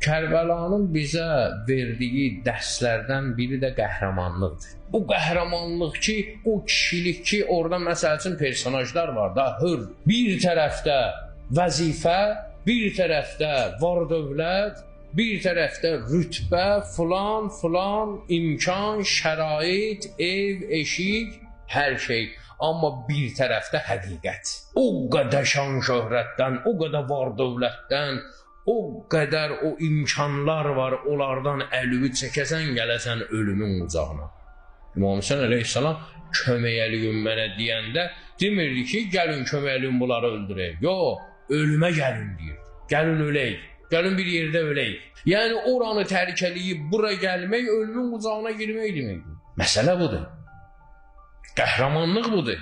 Kərbəlanın bizə verdiyi dərslərdən biri də qəhrəmanlıqdır. Bu qəhrəmanlıq ki, o kişilik ki, orada məsəl üçün personajlar var da, hür. Bir tərəfdə vəzifə, bir tərəfdə var-dövlət, bir tərəfdə rütbə, filan, imkan, şərait, ev, eşik, hər şey. Amma bir tərəfdə həqiqət. O qədər şan-şöhrətdən, o qədər var-dövlətdən, o qədər o imkanlar var, onlardan əlüvi çəkəsən, gələsən ölümün ucağına. İmam Hüseyin əleyhissalam kömək eləyin mənə deyəndə demirdi ki, gəlin kömək eləyin bunları öldürək. Yox, ölümə gəlin deyir. Gəlin ölək, gəlin bir yerdə ölək. Yəni oranı tərk eləyib bura gəlmək, ölümün ucağına girmək deməkdir. Məsələ budur. Qəhrəmanlıq budur.